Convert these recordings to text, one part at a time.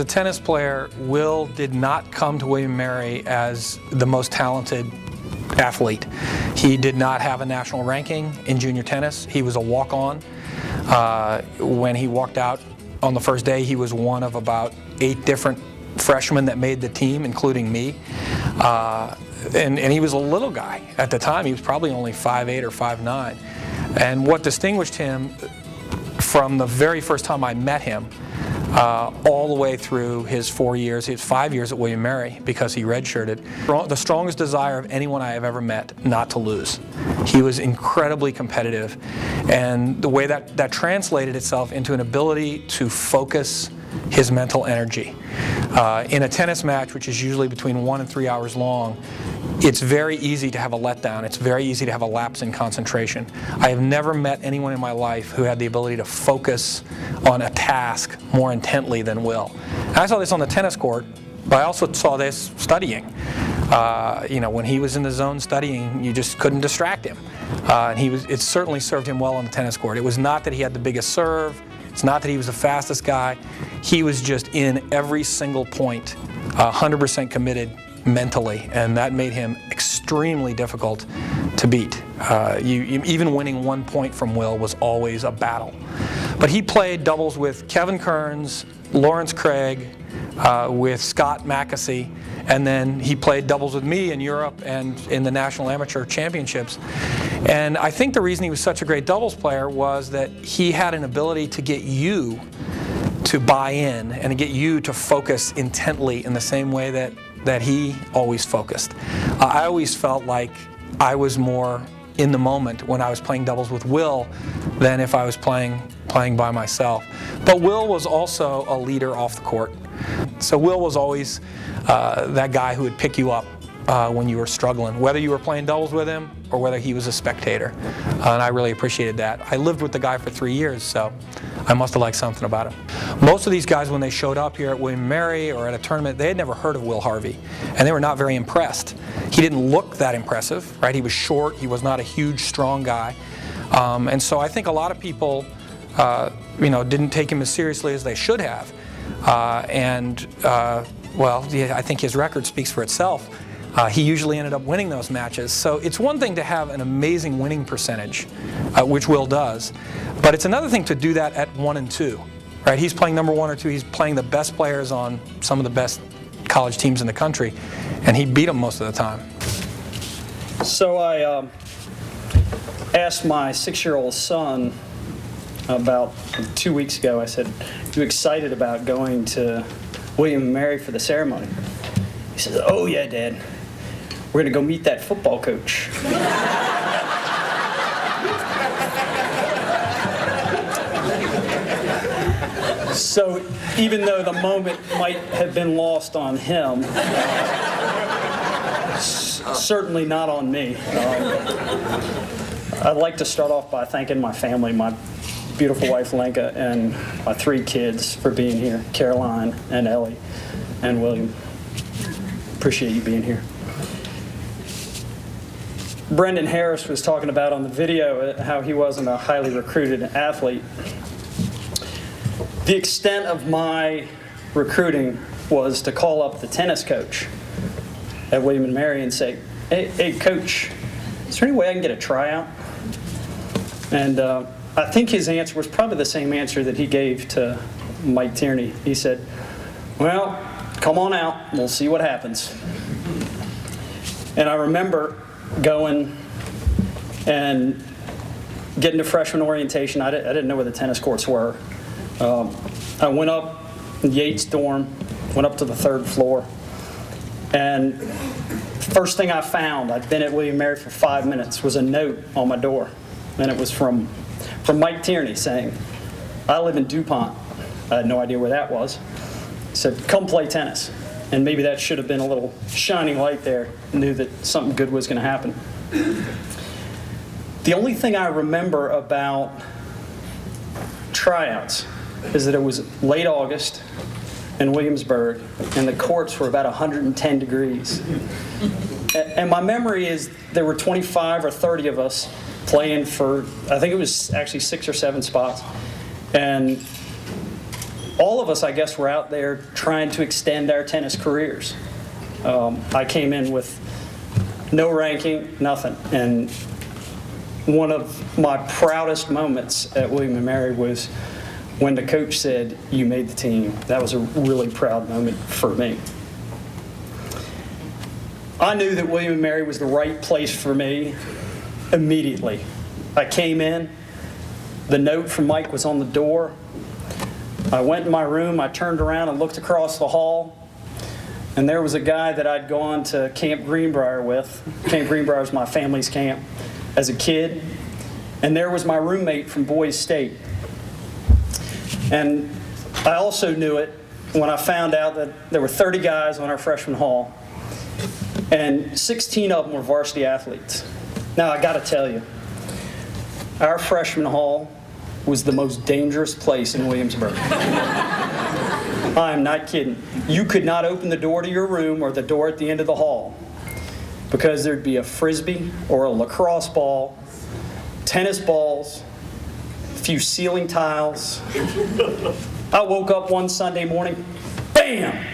a tennis player, Will did not come to William & Mary as the most talented athlete. He did not have a national ranking in junior tennis. He was a walk-on. When he walked out on the first day, he was one of about 8 different freshmen that made the team, including me. And he was a little guy at the time. He was probably only 5'8" or 5'9". And what distinguished him from the very first time I met him all the way through his 4 years, his 5 years at William & Mary, because he redshirted, the strongest desire of anyone I have ever met not to lose. He was incredibly competitive, and the way that translated itself into an ability to focus his mental energy. In a tennis match, which is usually between 1 and 3 hours long, it's very easy to have a letdown. It's very easy to have a lapse in concentration. I have never met anyone in my life who had the ability to focus on a task more intently than Will. And I saw this on the tennis court, but I also saw this studying. When he was in the zone studying, you just couldn't distract him. It certainly served him well on the tennis court. It was not that he had the biggest serve. It's not that he was the fastest guy. He was just in every single point, 100% committed mentally, and that made him extremely difficult to beat. Even winning 1 point from Will was always a battle. But he played doubles with Kevin Kearns, Lawrence Craig, with Scott McAsee, and then he played doubles with me in Europe and in the National Amateur Championships. And I think the reason he was such a great doubles player was that he had an ability to get you to buy in and to get you to focus intently in the same way that he always focused. I always felt like I was more in the moment when I was playing doubles with Will than if I was playing by myself. But Will was also a leader off the court. So Will was always that guy who would pick you up when you were struggling, whether you were playing doubles with him or whether he was a spectator. And I really appreciated that. I lived with the guy for 3 years, so I must have liked something about him. Most of these guys, when they showed up here at William & Mary or at a tournament, they had never heard of Will Harvey, and they were not very impressed. He didn't look that impressive, right? He was short. He was not a huge, strong guy. And so I think a lot of people didn't take him as seriously as they should have. I think his record speaks for itself. He usually ended up winning those matches. So it's one thing to have an amazing winning percentage, which Will does, but it's another thing to do that at 1 and 2. Right? He's playing number 1 or 2. He's playing the best players on some of the best college teams in the country, and he beat them most of the time. So I asked my 6-year-old son about 2 weeks ago. I said, "Are you excited about going to William & Mary for the ceremony?" He says, "Oh yeah, Dad. We're going to go meet that football coach." So even though the moment might have been lost on him, certainly not on me. I'd like to start off by thanking my family, my beautiful wife Lenka and my 3 kids for being here, Caroline and Ellie and William. Appreciate you being here. Brendan Harris was talking about on the video how he wasn't a highly recruited athlete. The extent of my recruiting was to call up the tennis coach at William & Mary and say, hey coach, is there any way I can get a tryout? And I think his answer was probably the same answer that he gave to Mike Tierney. He said, well, come on out, we'll see what happens. And I remember going and getting to freshman orientation. I didn't know where the tennis courts were. I went up in Yates' dorm, went up to the 3rd floor, and first thing I found, I'd been at William & Mary for 5 minutes, was a note on my door. And it was from Mike Tierney saying, I live in DuPont. I had no idea where that was. He said, come play tennis. And maybe that should have been a little shining light there. Knew that something good was going to happen. The only thing I remember about tryouts is that it was late August in Williamsburg, and the courts were about 110 degrees. And my memory is there were 25 or 30 of us playing for, I think it was actually 6 or 7 spots. And all of us, I guess, were out there trying to extend our tennis careers. I came in with no ranking, nothing. And one of my proudest moments at William & Mary was when the coach said, "You made the team." That was a really proud moment for me. I knew that William & Mary was the right place for me immediately. I came in, the note from Mike was on the door. I went in my room, I turned around and looked across the hall, and there was a guy that I'd gone to Camp Greenbrier with. Camp Greenbrier was my family's camp as a kid. And there was my roommate from Boys State. And I also knew it when I found out that there were 30 guys on our freshman hall, and 16 of them were varsity athletes. Now, I got to tell you, our freshman hall was the most dangerous place in Williamsburg. I'm not kidding. You could not open the door to your room or the door at the end of the hall because there'd be a frisbee or a lacrosse ball, tennis balls, a few ceiling tiles. I woke up one Sunday morning, bam!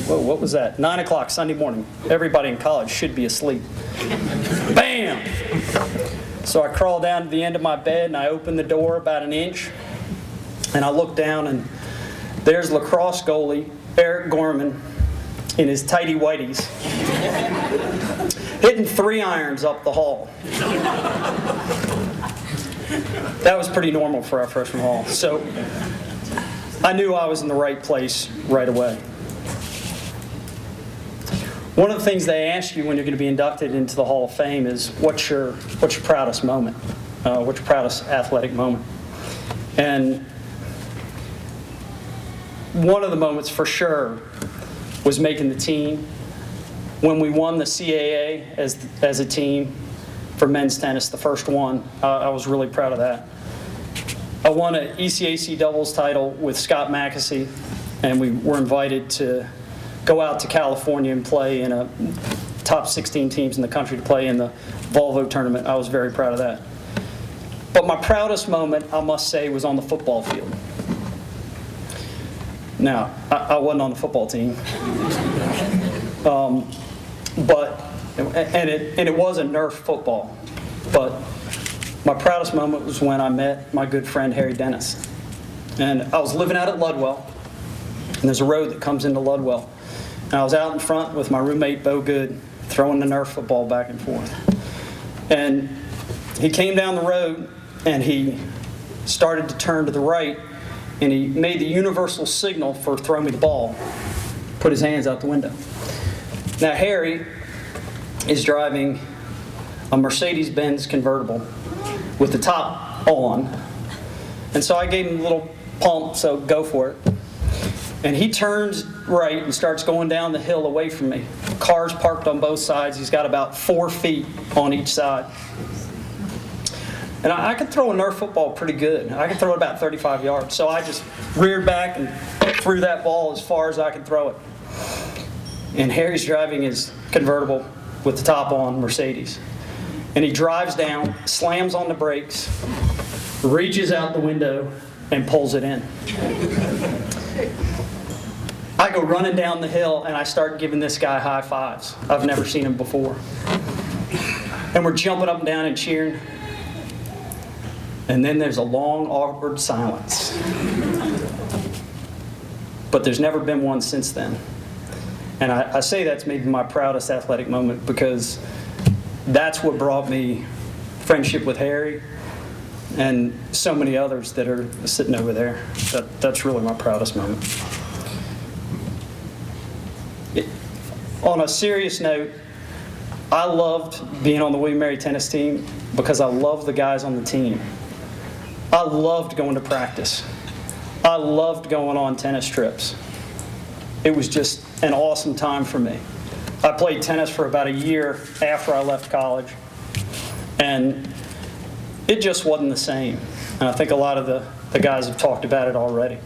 Whoa, what was that? 9 o'clock Sunday morning. Everybody in college should be asleep. Bam! So I crawled down to the end of my bed and I opened the door about an inch, and I looked down and there's lacrosse goalie Eric Gorman in his tighty whities hitting 3 irons up the hall. That was pretty normal for our freshman hall. So I knew I was in the right place right away. One of the things they ask you when you're going to be inducted into the Hall of Fame is what's your proudest moment? What's your proudest athletic moment? And one of the moments for sure was making the team. When we won the CAA as a team for men's tennis, the first one, I was really proud of that. I won an ECAC doubles title with Scott Mackesy, and we were invited to go out to California and play in a top 16 teams in the country to play in the Volvo tournament. I was very proud of that. But my proudest moment, I must say, was on the football field. Now, I wasn't on the football team, and it was a Nerf football. But my proudest moment was when I met my good friend Harry Dennis. And I was living out at Ludwell, and there's a road that comes into Ludwell. And I was out in front with my roommate Bo Good, throwing the Nerf football back and forth. And he came down the road, and he started to turn to the right, and he made the universal signal for throw me the ball, put his hands out the window. Now Harry is driving a Mercedes-Benz convertible with the top on, and so I gave him a little pump, so go for it. And he turns right and starts going down the hill away from me. Cars parked on both sides. He's got about 4 feet on each side. And I could throw a Nerf football pretty good. I could throw it about 35 yards. So I just reared back and threw that ball as far as I could throw it. And Harry's driving his convertible with the top on Mercedes. And he drives down, slams on the brakes, reaches out the window, and pulls it in. I go running down the hill and I start giving this guy high fives. I've never seen him before. And we're jumping up and down and cheering. And then there's a long, awkward silence. But there's never been one since then. And I say that's maybe my proudest athletic moment because that's what brought me friendship with Harry and so many others that are sitting over there. That's really my proudest moment. On a serious note, I loved being on the William & Mary tennis team because I loved the guys on the team. I loved going to practice. I loved going on tennis trips. It was just an awesome time for me. I played tennis for about a year after I left college, and it just wasn't the same. And I think a lot of the guys have talked about it already.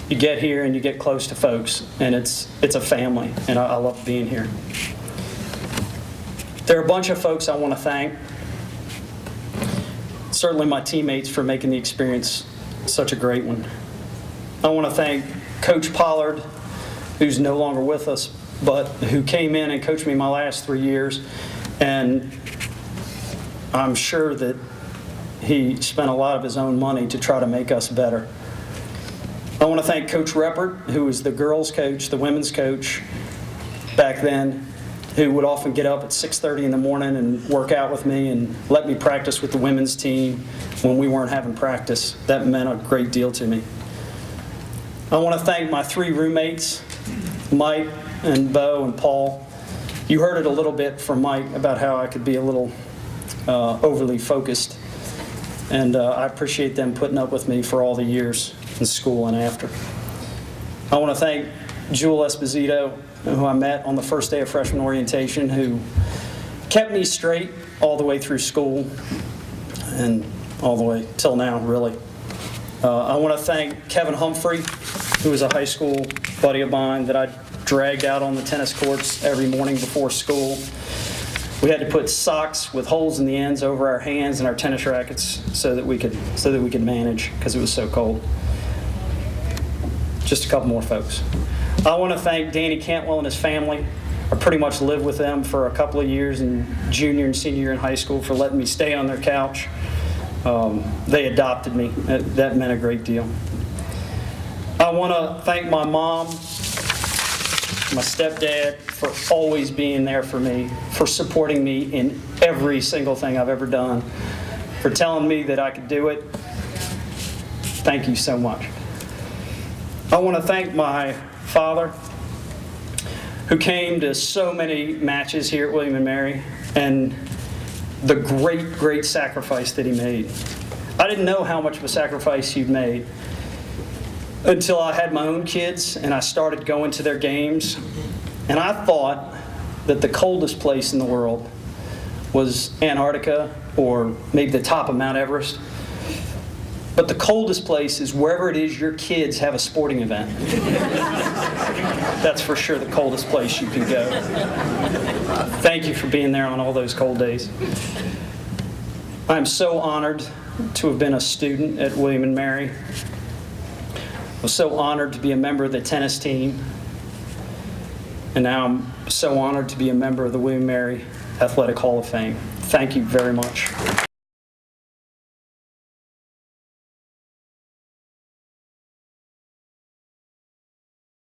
You get here and you get close to folks, and it's a family, and I love being here. There are a bunch of folks I want to thank. Certainly my teammates for making the experience such a great one. I want to thank Coach Pollard, who's no longer with us, but who came in and coached me my last 3 years. And I'm sure that he spent a lot of his own money to try to make us better. I want to thank Coach Reppert, who was the girls' coach, the women's coach back then, who would often get up at 6:30 in the morning and work out with me and let me practice with the women's team when we weren't having practice. That meant a great deal to me. I want to thank my 3 roommates, Mike and Bo and Paul. You heard it a little bit from Mike about how I could be a little overly focused, and I appreciate them putting up with me for all the years in school and after. I want to thank Jewel Esposito, who I met on the first day of freshman orientation, who kept me straight all the way through school and all the way till now, really. I want to thank Kevin Humphrey, who was a high school buddy of mine that I dragged out on the tennis courts every morning before school. We had to put socks with holes in the ends over our hands and our tennis rackets so that we could manage because it was so cold. Just a couple more folks. I want to thank Danny Cantwell and his family. I pretty much lived with them for a couple of years in junior and senior year in high school for letting me stay on their couch. They adopted me. That meant a great deal. I want to thank my mom, my stepdad, for always being there for me, for supporting me in every single thing I've ever done, for telling me that I could do it. Thank you so much. I want to thank my father, who came to so many matches here at William & Mary, and the great, great sacrifice that he made. I didn't know how much of a sacrifice he'd made until I had my own kids and I started going to their games. And I thought that the coldest place in the world was Antarctica or maybe the top of Mount Everest. But the coldest place is wherever it is your kids have a sporting event. That's for sure the coldest place you can go. Thank you for being there on all those cold days. I'm so honored to have been a student at William & Mary. I was so honored to be a member of the tennis team. And now I'm so honored to be a member of the William & Mary Athletic Hall of Fame. Thank you very much.